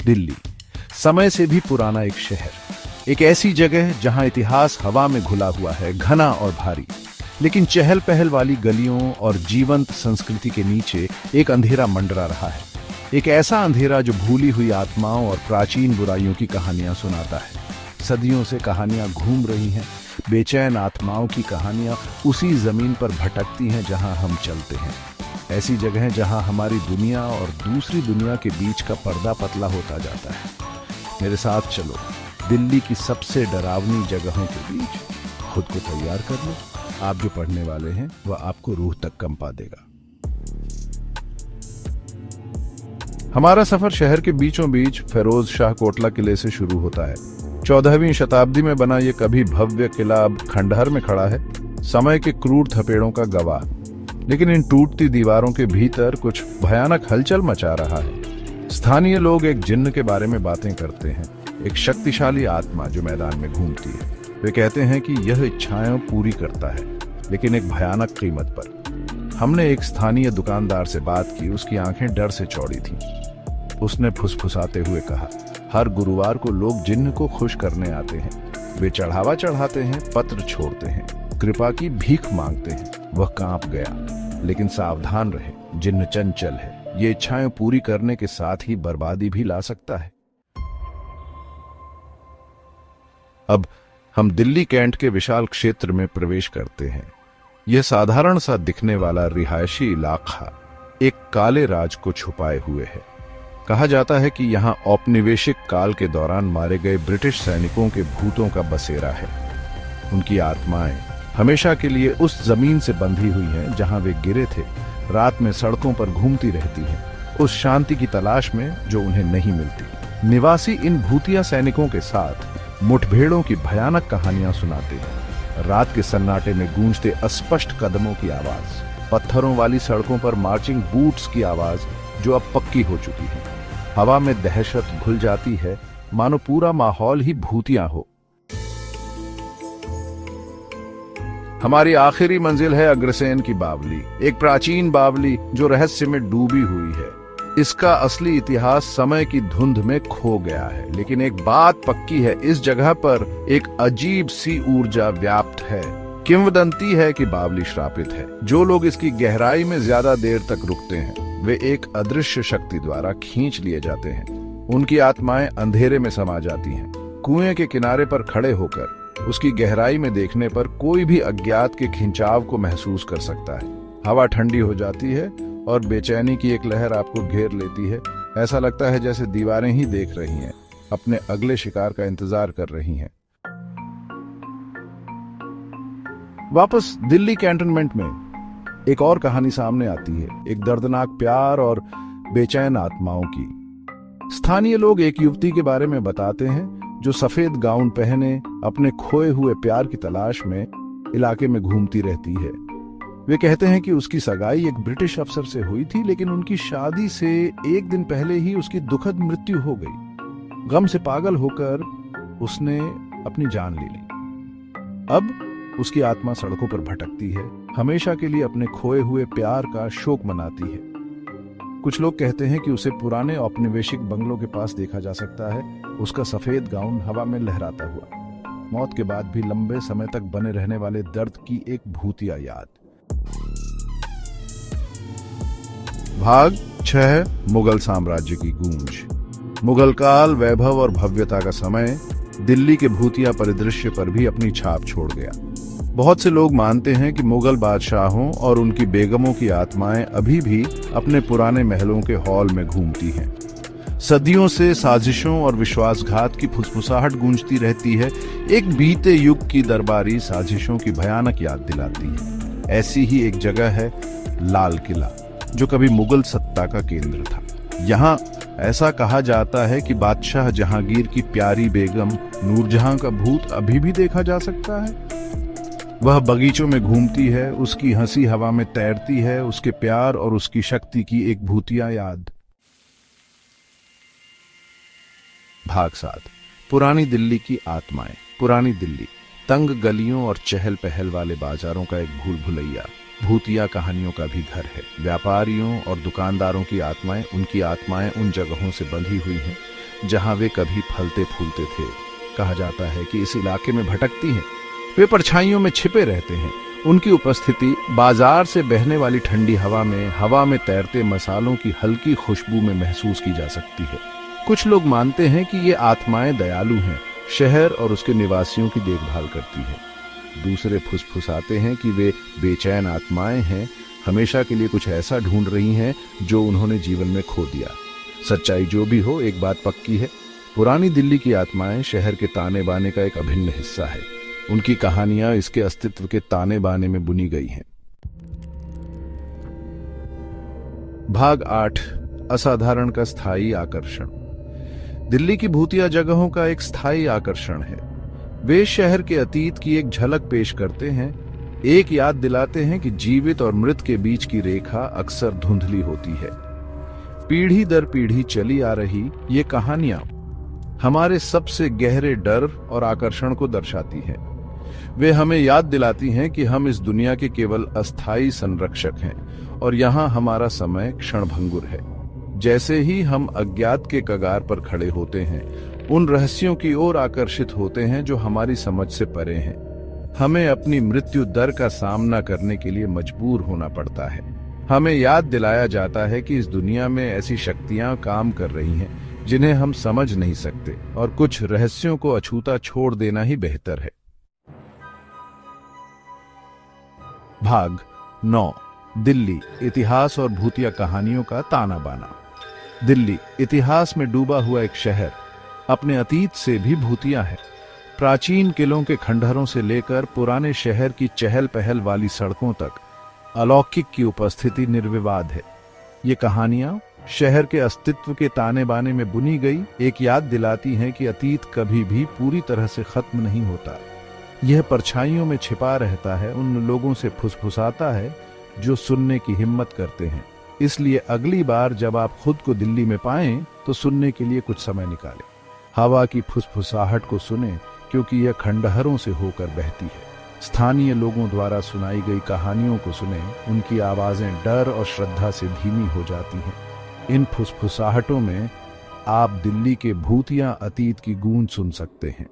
दिल्ली समय से भी पुराना एक शहर, एक ऐसी जगह जहां इतिहास हवा में घुला हुआ है, घना और भारी। लेकिन चहल पहल वाली गलियों और जीवंत संस्कृति के नीचे एक अंधेरा मंडरा रहा है। एक ऐसा अंधेरा जो भूली हुई आत्माओं और प्राचीन बुराइयों की कहानियां सुनाता है। सदियों से कहानियां घूम रही हैं, बेचैन आत्माओं की कहानियां उसी जमीन पर भटकती हैं जहां हम चलते हैं। ऐसी जगह जहां हमारी दुनिया और दूसरी दुनिया के बीच का पर्दा पतला होता जाता है। मेरे साथ चलो, दिल्ली की सबसे डरावनी जगहों के बीच। खुद को तैयार कर लो, आप जो पढ़ने वाले हैं वह आपको रूह तक कंपा देगा। हमारा सफर शहर के बीचों बीच फिरोज शाह कोटला किले से शुरू होता है। 14वीं शताब्दी में बना ये कभी भव्य किला अब खंडहर में खड़ा है, समय के क्रूर थपेड़ों का गवाह। लेकिन इन टूटती दीवारों के भीतर कुछ भयानक हलचल मचा रहा है। स्थानीय लोग एक जिन्न के बारे में बातें करते हैं, एक शक्तिशाली आत्मा जो मैदान में घूमती है। वे कहते हैं कि यह इच्छाएं पूरी करता है, लेकिन एक भयानक कीमत पर। हमने एक स्थानीय दुकानदार से बात की, उसकी आंखें डर से चौड़ी थीं। उसने फुसफुसाते हुए कहा, हर गुरुवार को लोग जिन्न को खुश करने आते हैं। वे चढ़ावा चढ़ाते हैं, पत्र छोड़ते हैं, कृपा की भीख मांगते हैं। वह कांप गया। लेकिन सावधान रहे, जिन्न चंचल है। ये इच्छाएं पूरी करने के साथ ही बर्बादी भी ला सकता है। अब हम दिल्ली कैंट के विशाल क्षेत्र में प्रवेश करते हैं। यह साधारण सा दिखने वाला रिहायशी इलाका एक काले राज को छुपाए हुए है। कहा जाता है कि यहाँ औपनिवेशिक काल के दौरान मारे गए ब्रिटिश सैनिकों के भूतों का बसेरा है। उनकी आत्माएं हमेशा के लिए उस जमीन से बंधी हुई हैं जहां वे गिरे थे। रात में सड़कों पर घूमती रहती हैं, उस शांति की तलाश में जो उन्हें नहीं मिलती। निवासी इन भूतिया सैनिकों के साथ मुठभेड़ों की भयानक कहानियां सुनाते हैं। रात के सन्नाटे में गूंजते अस्पष्ट कदमों की आवाज, पत्थरों वाली सड़कों पर मार्चिंग बूट्स की आवाज जो अब पक्की हो चुकी है। हवा में दहशत घुल जाती है, मानो पूरा माहौल ही भूतिया हो। हमारी आखिरी मंजिल है अग्रसेन की बावली, एक प्राचीन बावली जो रहस्य में डूबी हुई है। इसका असली इतिहास समय की धुंध में खो गया है, लेकिन एक बात पक्की है, इस जगह पर एक अजीब सी ऊर्जा व्याप्त है। किंवदंती है कि बावली श्रापित है। जो लोग इसकी गहराई में ज्यादा देर तक रुकते हैं वे एक अदृश्य शक्ति द्वारा खींच लिए जाते हैं। उनकी आत्माएं अंधेरे में समा जाती हैं। कुएं के किनारे पर खड़े होकर उसकी गहराई में देखने पर कोई भी अज्ञात के खिंचाव को महसूस कर सकता है। हवा ठंडी हो जाती है और बेचैनी की एक लहर आपको घेर लेती है। ऐसा लगता है जैसे दीवारें ही देख रही हैं, अपने अगले शिकार का इंतजार कर रही हैं। वापस दिल्ली कैंटोनमेंट में एक और कहानी सामने आती है, एक दर्दनाक प्यार और बेचैन आत्माओं की। स्थानीय लोग एक युवती के बारे में बताते हैं जो सफेद गाउन पहने अपने खोए हुए प्यार की तलाश में इलाके में घूमती रहती है। वे कहते हैं कि उसकी सगाई एक ब्रिटिश अफसर से हुई थी, लेकिन उनकी शादी से एक दिन पहले ही उसकी दुखद मृत्यु हो गई। गम से पागल होकर उसने अपनी जान ले ली। अब उसकी आत्मा सड़कों पर भटकती है, हमेशा के लिए अपने खोए हुए प्यार का शोक मनाती है। कुछ लोग कहते हैं कि उसे पुराने औपनिवेशिक बंगलों के पास देखा जा सकता है, उसका सफेद गाउन हवा में लहराता हुआ। मौत के बाद भी लंबे समय तक बने रहने वाले दर्द की एक भूतिया याद। भाग 6, मुगल साम्राज्य की गूंज। मुगल काल, वैभव और भव्यता का समय दिल्ली के भूतिया परिदृश्य पर भी अपनी छाप छोड़ गया। बहुत से लोग मानते हैं कि मुगल बादशाहों और उनकी बेगमों की आत्माएं अभी भी अपने पुराने महलों के हॉल में घूमती हैं। सदियों से साजिशों और विश्वासघात की फुसफुसाहट गूंजती रहती है, एक बीते युग की दरबारी साजिशों की भयानक याद दिलाती है। ऐसी ही एक जगह है लाल किला, जो कभी मुगल सत्ता का केंद्र था। यहाँ ऐसा कहा जाता है कि बादशाह जहांगीर की प्यारी बेगम नूरजहां का भूत अभी भी देखा जा सकता है। वह बगीचों में घूमती है, उसकी हंसी हवा में तैरती है, उसके प्यार और उसकी शक्ति की एक भूतिया याद। भाग 7, पुरानी दिल्ली की आत्माएं। पुरानी दिल्ली तंग गलियों और चहल पहल वाले बाजारों का एक भूल भुलैया, भूतिया कहानियों का भी घर है। व्यापारियों और दुकानदारों की आत्माएं, उनकी आत्माएं उन जगहों से बंधी हुई हैं जहां वे कभी फलते फूलते थे। कहा जाता है कि इस इलाके में भटकती हैं। वे परछाइयों में छिपे रहते हैं। उनकी उपस्थिति बाजार से बहने वाली ठंडी हवा में तैरते मसालों की हल्की खुशबू में महसूस की जा सकती है। कुछ लोग मानते हैं कि ये आत्माएं दयालु हैं, शहर और उसके निवासियों की देखभाल करती हैं। दूसरे फुसफुसाते हैं कि वे बेचैन आत्माएं हैं, हमेशा के लिए कुछ ऐसा ढूंढ रही हैं जो उन्होंने जीवन में खो दिया। सच्चाई जो भी हो, एक बात पक्की है, पुरानी दिल्ली की आत्माएं शहर के ताने बाने का एक अभिन्न हिस्सा है। उनकी कहानियां इसके अस्तित्व के ताने बाने में बुनी गई हैं। भाग 8, असाधारण का स्थायी आकर्षण। दिल्ली की भूतिया जगहों का एक स्थायी आकर्षण है। वे शहर के अतीत की एक झलक पेश करते हैं, एक याद दिलाते हैं कि जीवित और मृत के बीच की रेखा अक्सर धुंधली होती है। पीढ़ी दर पीढ़ी चली आ रही ये कहानियां हमारे सबसे गहरे डर और आकर्षण को दर्शाती हैं। वे हमें याद दिलाती हैं कि हम इस दुनिया के केवल अस्थायी संरक्षक हैं और यहाँ हमारा समय क्षणभंगुर है। जैसे ही हम अज्ञात के कगार पर खड़े होते हैं, उन रहस्यों की ओर आकर्षित होते हैं जो हमारी समझ से परे हैं। हमें अपनी मृत्यु दर का सामना करने के लिए मजबूर होना पड़ता है। हमें याद दिलाया जाता है कि इस दुनिया में ऐसी शक्तियां काम कर रही हैं जिन्हें हम समझ नहीं सकते, और कुछ रहस्यों को अछूता छोड़ देना ही बेहतर है। भाग 9, दिल्ली, इतिहास और भूतिया कहानियों का ताना बाना। दिल्ली इतिहास में डूबा हुआ एक शहर, अपने अतीत से भी भूतिया है। प्राचीन किलों के खंडहरों से लेकर पुराने शहर की चहल पहल वाली सड़कों तक अलौकिक की उपस्थिति निर्विवाद है। ये कहानियां शहर के अस्तित्व के ताने बाने में बुनी गई एक याद दिलाती हैं कि अतीत कभी भी पूरी तरह से खत्म नहीं होता। यह परछाइयों में छिपा रहता है, उन लोगों से फुसफुसाता है जो सुनने की हिम्मत करते हैं। इसलिए अगली बार जब आप खुद को दिल्ली में पाएं तो सुनने के लिए कुछ समय निकालें। हवा की फुसफुसाहट को सुनें, क्योंकि यह खंडहरों से होकर बहती है। स्थानीय लोगों द्वारा सुनाई गई कहानियों को सुनें, उनकी आवाजें डर और श्रद्धा से धीमी हो जाती हैं। इन फुसफुसाहटों में आप दिल्ली के भूतिया अतीत की गूंज सुन सकते हैं।